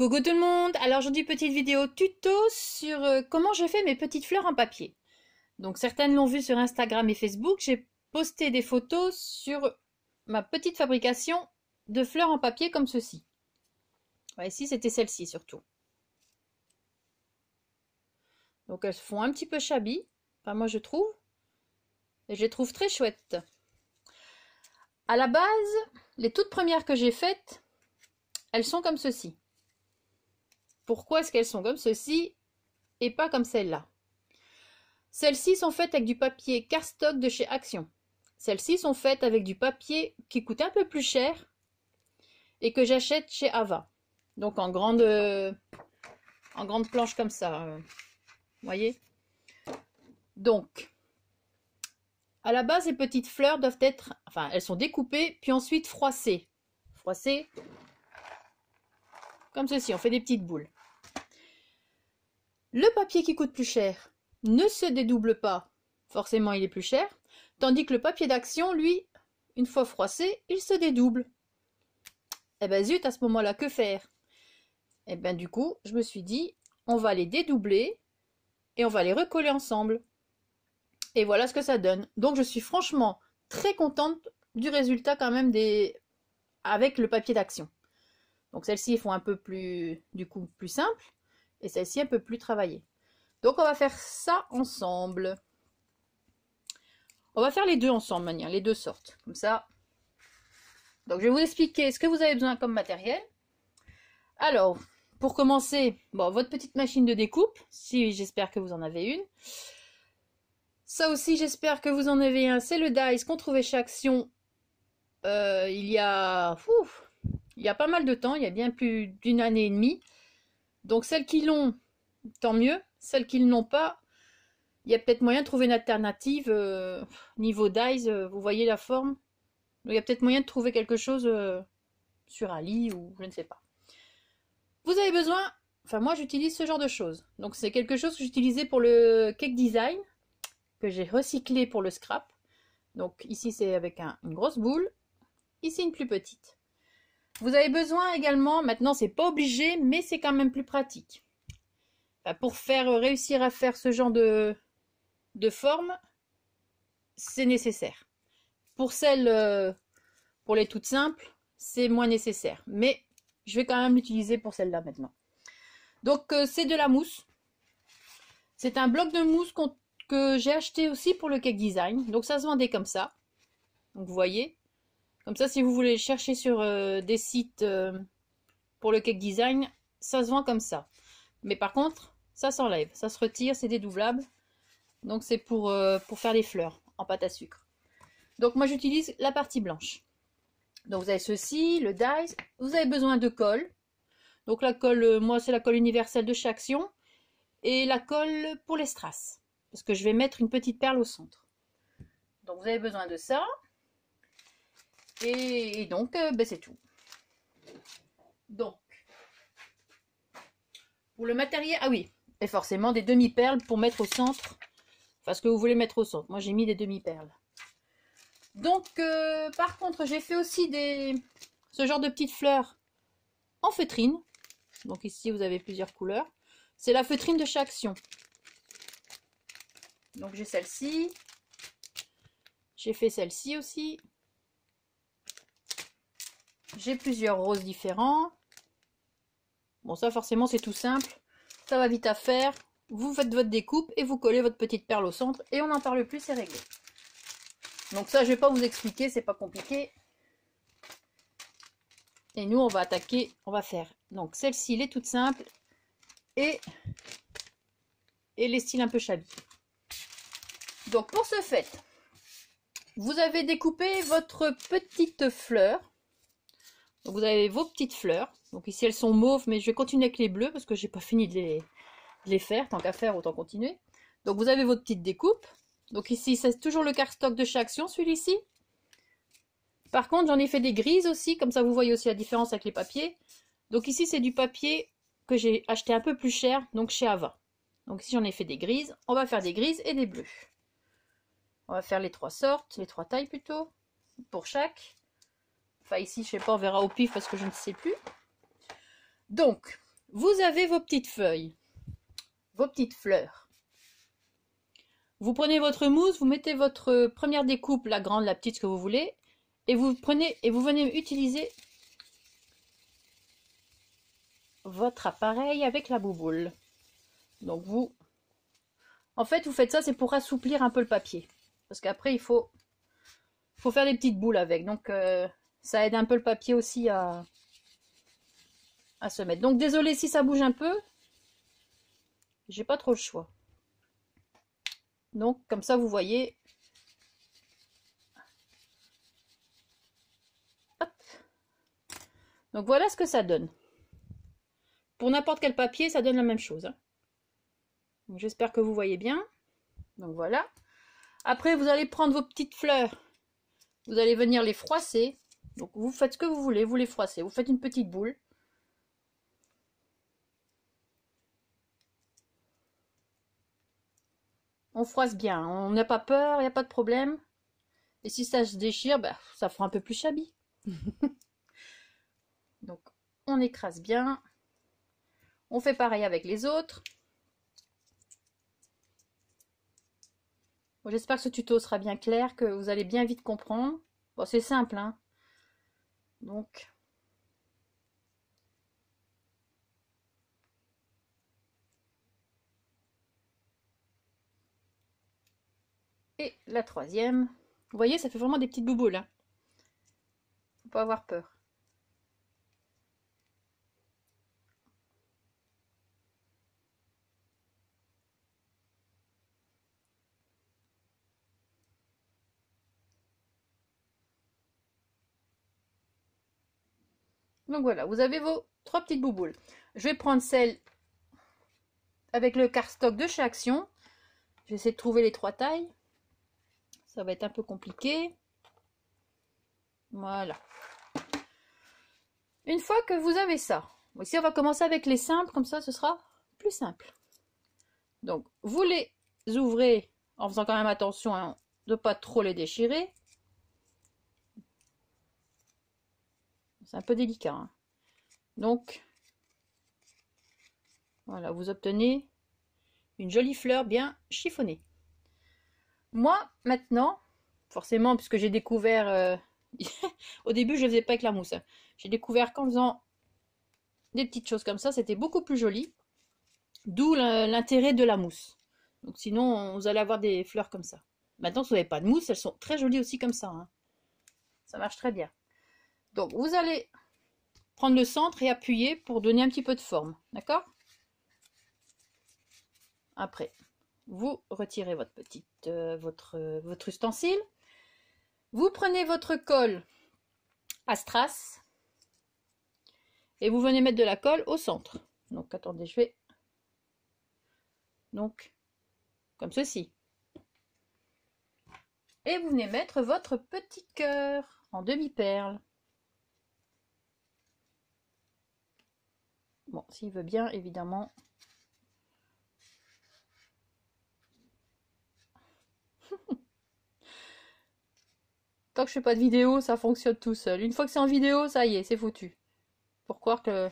Coucou tout le monde, alors aujourd'hui petite vidéo tuto sur comment je fais mes petites fleurs en papier. Donc certaines l'ont vu sur Instagram et Facebook, j'ai posté des photos sur ma petite fabrication de fleurs en papier comme ceci. Ouais, ici c'était celle-ci surtout. Donc elles font un petit peu shabby, enfin moi je trouve, et je les trouve très chouettes. À la base, les toutes premières que j'ai faites, elles sont comme ceci. Pourquoi est-ce qu'elles sont comme ceci et pas comme celle-là? Celles-ci sont faites avec du papier cardstock de chez Action. Celles-ci sont faites avec du papier qui coûte un peu plus cher et que j'achète chez Ava. Donc en grande planche comme ça. Vous voyez? Donc, à la base, les petites fleurs doivent être... Enfin, elles sont découpées, puis ensuite froissées. Froissées comme ceci, on fait des petites boules. Le papier qui coûte plus cher ne se dédouble pas, forcément il est plus cher, tandis que le papier d'Action, lui, une fois froissé, il se dédouble. Eh ben zut, à ce moment-là, que faire? Eh ben du coup, je me suis dit, on va les dédoubler et on va les recoller ensemble. Et voilà ce que ça donne. Donc je suis franchement très contente du résultat quand même avec le papier d'Action. Donc celles-ci font un peu plus, du coup, plus simple, et celle-ci un peu plus travaillée. Donc on va faire ça ensemble. On va faire les deux ensemble, les deux sortes, comme ça. Donc je vais vous expliquer ce que vous avez besoin comme matériel. Alors, pour commencer, bon, votre petite machine de découpe, si j'espère que vous en avez une. Ça aussi, j'espère que vous en avez un. C'est le Dies qu'on trouvait chez Action il y a pas mal de temps, il y a bien plus d'une année et demie. Donc celles qui l'ont, tant mieux. Celles qui ne l'ont pas, il y a peut-être moyen de trouver une alternative niveau Dies, vous voyez la forme. Il y a peut-être moyen de trouver quelque chose sur Ali ou je ne sais pas. Vous avez besoin, enfin moi j'utilise ce genre de choses. Donc c'est quelque chose que j'utilisais pour le cake design, que j'ai recyclé pour le scrap. Donc ici c'est avec une grosse boule, ici une plus petite. Vous avez besoin également, maintenant c'est pas obligé, mais c'est quand même plus pratique. Enfin, pour réussir à faire ce genre de forme, c'est nécessaire. Pour pour les toutes simples, c'est moins nécessaire. Mais je vais quand même l'utiliser pour celle-là maintenant. Donc c'est de la mousse. C'est un bloc de mousse que j'ai acheté aussi pour le cake design. Donc ça se vendait comme ça. Donc vous voyez. Comme ça, si vous voulez chercher sur des sites pour le cake design, ça se vend comme ça. Mais par contre, ça s'enlève, ça se retire, c'est dédoublable. Donc c'est pour faire les fleurs en pâte à sucre. Donc moi j'utilise la partie blanche. Donc vous avez ceci, le Dies. Vous avez besoin de colle. Donc la colle, moi c'est la colle universelle de chez Action. Et la colle pour les strass. Parce que je vais mettre une petite perle au centre. Donc vous avez besoin de ça. Et donc ben, c'est tout. Donc, pour le matériel, ah oui, et forcément des demi-perles pour mettre au centre. Enfin ce que vous voulez mettre au centre. Moi j'ai mis des demi-perles. Donc par contre j'ai fait aussi ce genre de petites fleurs en feutrine. Donc ici vous avez plusieurs couleurs. C'est la feutrine de chez Action. Donc j'ai celle-ci. J'ai fait celle-ci aussi. J'ai plusieurs roses différents. Bon ça forcément c'est tout simple. Ça va vite à faire. Vous faites votre découpe et vous collez votre petite perle au centre. Et on n'en parle plus, c'est réglé. Donc ça je vais pas vous expliquer, c'est pas compliqué. Et nous on va attaquer, on va faire. Donc celle-ci elle est toute simple. Et les styles un peu shabby. Donc pour ce fait, vous avez découpé votre petite fleur. Donc vous avez vos petites fleurs. Donc ici elles sont mauves, mais je vais continuer avec les bleus parce que j'ai pas fini de les faire. Tant qu'à faire, autant continuer. Donc vous avez votre petite découpe. Donc ici c'est toujours le cardstock de chez Action, celui-ci. Par contre j'en ai fait des grises aussi, comme ça vous voyez aussi la différence avec les papiers. Donc ici c'est du papier que j'ai acheté un peu plus cher, donc chez Ava. Donc ici j'en ai fait des grises. On va faire des grises et des bleus. On va faire les trois sortes, les trois tailles plutôt, pour chaque. Enfin ici je sais pas, on verra au pif parce que je ne sais plus. Donc Vous avez vos petites feuilles, vos petites fleurs. Vous prenez votre mousse, vous mettez votre première découpe, la grande, la petite, ce que vous voulez, et vous prenez et vous venez utiliser votre appareil avec la bouboule. Donc en fait, vous faites ça, c'est pour assouplir un peu le papier. Parce qu'après, il faut faire des petites boules avec. Donc, ça aide un peu le papier aussi à se mettre. Donc, désolé si ça bouge un peu. J'ai pas trop le choix. Donc, comme ça, vous voyez. Hop. Donc, voilà ce que ça donne. Pour n'importe quel papier, ça donne la même chose. Hein. J'espère que vous voyez bien. Donc, voilà. Après, vous allez prendre vos petites fleurs. Vous allez venir les froisser. Donc, vous faites ce que vous voulez. Vous les froissez. Vous faites une petite boule. On froisse bien. On n'a pas peur. Il n'y a pas de problème. Et si ça se déchire, bah, ça fera un peu plus shabby. Donc, on écrase bien. On fait pareil avec les autres. Bon, j'espère que ce tuto sera bien clair, que vous allez bien vite comprendre. Bon, c'est simple, hein. Donc, et la troisième. Vous voyez, ça fait vraiment des petites bouboules. Hein. Faut pas avoir peur. Donc voilà, vous avez vos 3 petites bouboules. Je vais prendre celle avec le cardstock de chez Action. Je vais essayer de trouver les 3 tailles. Ça va être un peu compliqué. Voilà. Une fois que vous avez ça, ici on va commencer avec les simples, comme ça ce sera plus simple. Donc vous les ouvrez en faisant quand même attention hein, de ne pas trop les déchirer. C'est un peu délicat. Hein. Donc voilà, vous obtenez une jolie fleur bien chiffonnée. Moi maintenant, forcément puisque j'ai découvert, au début je ne faisais pas avec la mousse. Hein. J'ai découvert qu'en faisant des petites choses comme ça, c'était beaucoup plus joli. D'où l'intérêt de la mousse. Donc sinon, vous allez avoir des fleurs comme ça. Maintenant, si vous n'avez pas de mousse, elles sont très jolies aussi comme ça. Hein. Ça marche très bien. Donc, vous allez prendre le centre et appuyer pour donner un petit peu de forme. D'accord? Après, vous retirez votre votre ustensile. Vous prenez votre colle à strass et vous venez mettre de la colle au centre. Donc, attendez, je vais... Donc, comme ceci. Et vous venez mettre votre petit cœur en demi-perle. Bon, s'il veut bien, évidemment. Tant que je fais pas de vidéo, ça fonctionne tout seul. Une fois que c'est en vidéo, ça y est, c'est foutu. Pour croire que...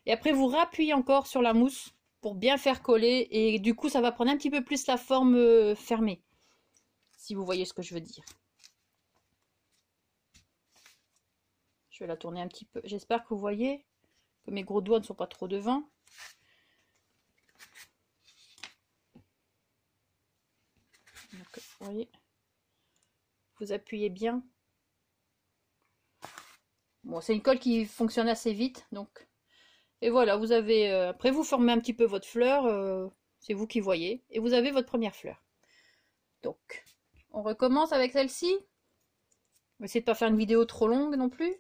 Et après, vous rappuyez encore sur la mousse pour bien faire coller. Et du coup, ça va prendre un petit peu plus la forme fermée. Si vous voyez ce que je veux dire. Je vais la tourner un petit peu. J'espère que vous voyez que mes gros doigts ne sont pas trop devant. Donc, vous voyez, vous appuyez bien. Bon, c'est une colle qui fonctionne assez vite, donc. Et voilà, vous avez. Après, vous formez un petit peu votre fleur. C'est vous qui voyez. Et vous avez votre première fleur. Donc, on recommence avec celle-ci. On va essayer de ne pas faire une vidéo trop longue non plus.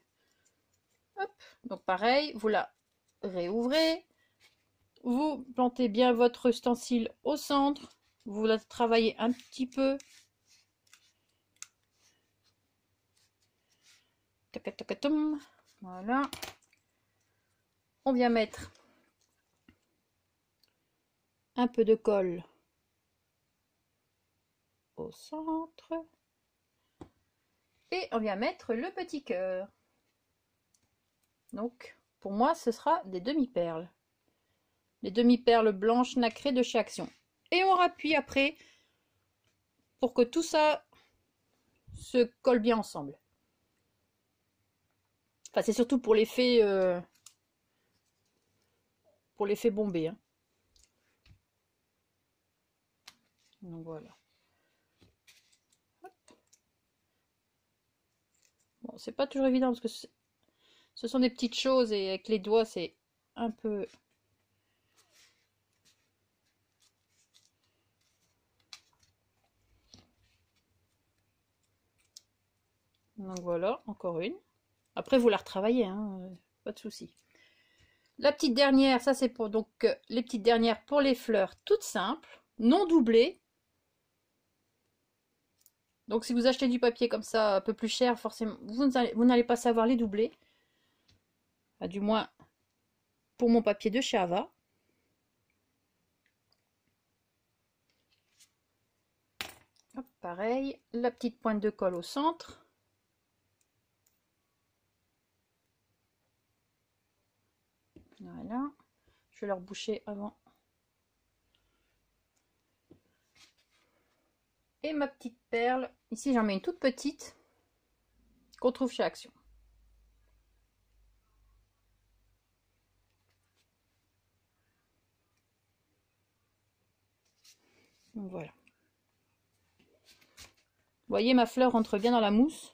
Hop. Donc, pareil, vous la réouvrez. Vous plantez bien votre ustensile au centre. Vous la travaillez un petit peu. Voilà. On vient mettre un peu de colle au centre. Et on vient mettre le petit cœur. Donc, pour moi, ce sera des demi-perles. Les demi-perles blanches nacrées de chez Action. Et on rappuie après pour que tout ça se colle bien ensemble. Enfin, c'est surtout pour l'effet bombé. Hein. Donc voilà. Bon, c'est pas toujours évident parce que ce sont des petites choses et avec les doigts, c'est un peu... Donc voilà, encore une. Après, vous la retravaillez, hein, pas de souci. La petite dernière, ça c'est pour donc les petites dernières pour les fleurs toutes simples, non doublées. Donc si vous achetez du papier comme ça un peu plus cher, forcément, vous n'allez pas savoir les doubler. Ah, du moins pour mon papier de chez Ava. Hop, pareil, la petite pointe de colle au centre. Voilà, je vais leur boucher avant. Et ma petite perle, ici j'en mets une toute petite qu'on trouve chez Action. Donc voilà. Vous voyez, ma fleur rentre bien dans la mousse.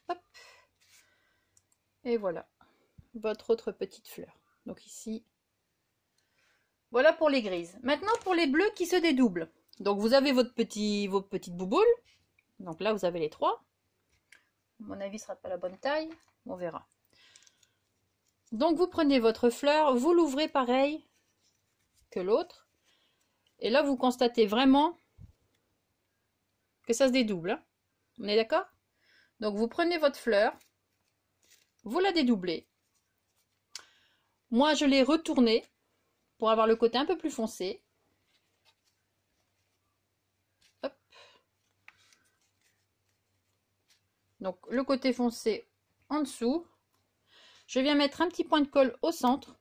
Hop. Et voilà, votre autre petite fleur. Donc ici, voilà pour les grises. Maintenant pour les bleus qui se dédoublent. Donc vous avez vos petites bouboules. Donc là vous avez les 3. À mon avis, ce sera pas la bonne taille. On verra. Donc vous prenez votre fleur, vous l'ouvrez pareil que l'autre. Et là vous constatez vraiment que ça se dédouble. Hein. On est d'accord? Donc vous prenez votre fleur, vous la dédoublez. Moi je l'ai retournée pour avoir le côté un peu plus foncé. Hop. Donc le côté foncé en dessous. Je viens mettre un petit point de colle au centre.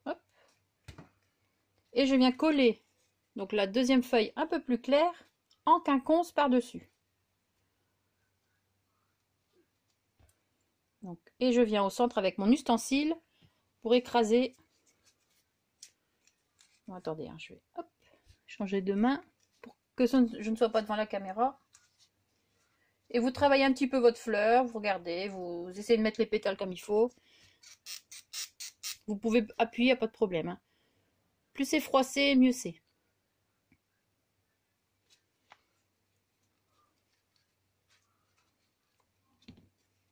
Hop. Et je viens coller donc la deuxième feuille un peu plus claire en quinconce par-dessus. Et je viens au centre avec mon ustensile pour écraser. Bon, attendez, hein, je vais hop, changer de main pour que je ne sois pas devant la caméra. Et vous travaillez un petit peu votre fleur, vous regardez, vous essayez de mettre les pétales comme il faut. Vous pouvez appuyer, il n'y a pas de problème. Hein. Plus c'est froissé, mieux c'est.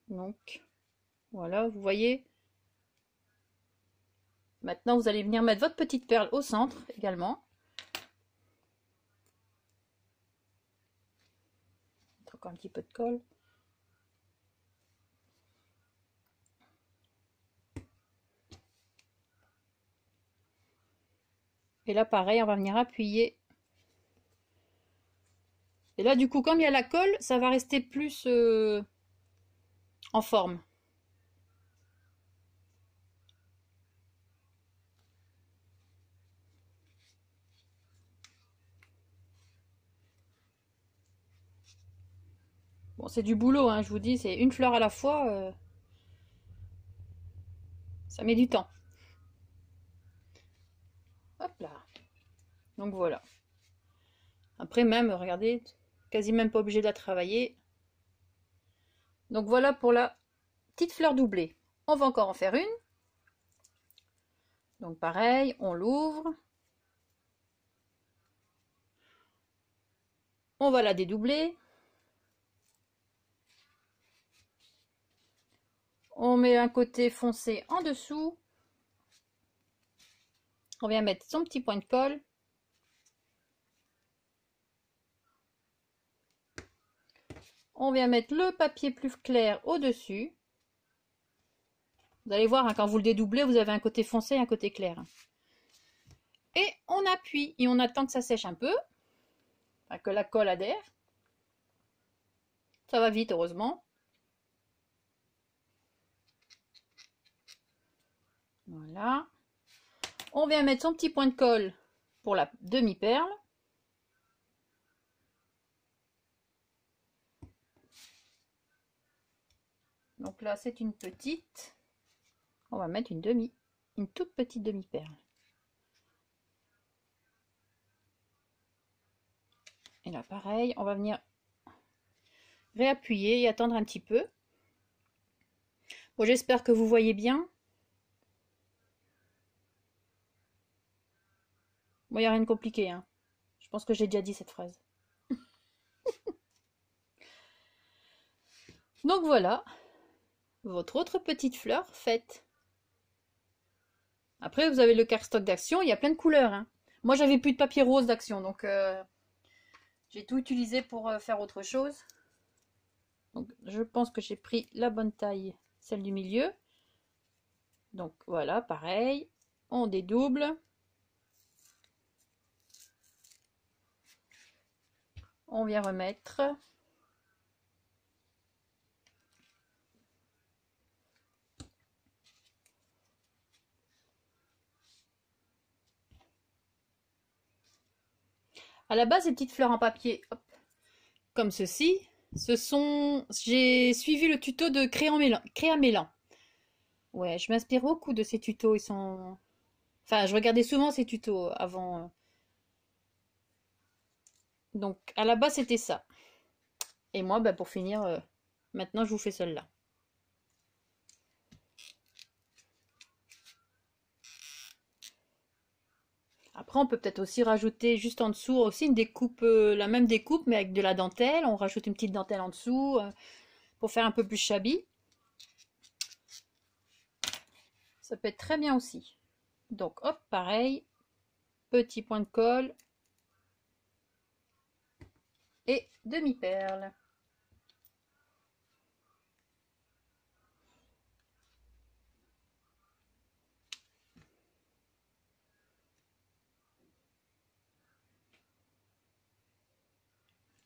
Donc, voilà, vous voyez. Maintenant, vous allez venir mettre votre petite perle au centre également. Encore un petit peu de colle. Et là, pareil, on va venir appuyer. Et là, du coup, comme il y a la colle, ça va rester plus en forme. Bon, c'est du boulot, hein, je vous dis, c'est une fleur à la fois. Ça met du temps. Hop là. Donc voilà. Après même, regardez, quasi même pas obligé de la travailler. Donc voilà pour la petite fleur doublée. On va encore en faire une. Donc pareil, on l'ouvre. On va la dédoubler. On met un côté foncé en dessous. On vient mettre son petit point de colle. On vient mettre le papier plus clair au-dessus. Vous allez voir, hein, quand vous le dédoublez, vous avez un côté foncé et un côté clair. Et on appuie et on attend que ça sèche un peu, enfin, que la colle adhère. Ça va vite, heureusement. Voilà. On vient mettre son petit point de colle pour la demi-perle. Donc là, c'est une petite. On va mettre une toute petite demi-perle. Et là, pareil, on va venir réappuyer et attendre un petit peu. Bon, j'espère que vous voyez bien. Bon, il n'y a rien de compliqué, hein. Je pense que j'ai déjà dit cette phrase. Donc voilà, votre autre petite fleur faite. Après, vous avez le cardstock d'Action, il y a plein de couleurs, hein. Moi, j'avais plus de papier rose d'Action, donc j'ai tout utilisé pour faire autre chose. Donc, je pense que j'ai pris la bonne taille, celle du milieu. Donc voilà, pareil, on dédouble. On vient remettre. À la base, ces petites fleurs en papier, hop, comme ceci, j'ai suivi le tuto de Créamélan. Ouais, je m'inspire beaucoup de ces tutos, ils sont... Enfin, je regardais souvent ces tutos avant. Donc, à la base, c'était ça. Et moi, bah, pour finir, maintenant, je vous fais celle-là. Après, on peut peut-être aussi rajouter juste en dessous aussi une découpe, la même découpe, mais avec de la dentelle. On rajoute une petite dentelle en dessous pour faire un peu plus shabby. Ça peut être très bien aussi. Donc, hop, pareil. Petit point de colle. Et demi-perle.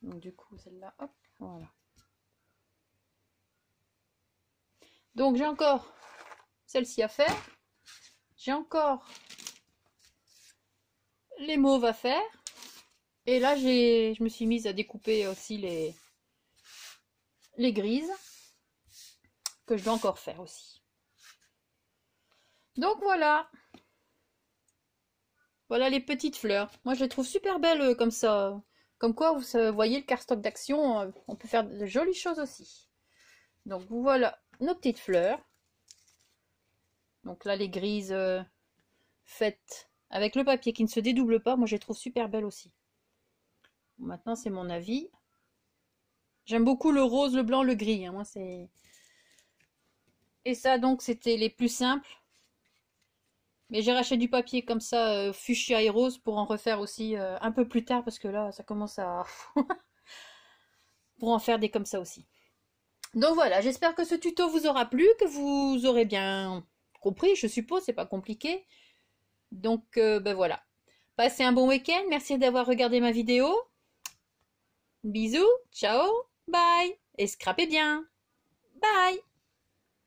Donc du coup, celle-là, hop, voilà. Donc j'ai encore celle-ci à faire. J'ai encore les mauves à faire. Et là, je me suis mise à découper aussi les grises que je dois encore faire aussi. Donc voilà. Voilà les petites fleurs. Moi, je les trouve super belles comme ça. Comme quoi, vous voyez le cardstock d'Action, on peut faire de jolies choses aussi. Donc voilà nos petites fleurs. Donc là, les grises faites avec le papier qui ne se dédouble pas, moi je les trouve super belles aussi. Bon, maintenant, c'est mon avis. J'aime beaucoup le rose, le blanc, le gris. Hein. Moi, c'est... Et ça, donc, c'était les plus simples. Mais j'ai racheté du papier comme ça, fuchsia et rose, pour en refaire aussi un peu plus tard, parce que là, ça commence à... pour en faire des comme ça aussi. Donc voilà, j'espère que ce tuto vous aura plu, que vous aurez bien compris, je suppose, c'est pas compliqué. Donc, ben voilà. Passez un bon week-end, merci d'avoir regardé ma vidéo. Bisous, ciao, bye, et scrapez bien. Bye.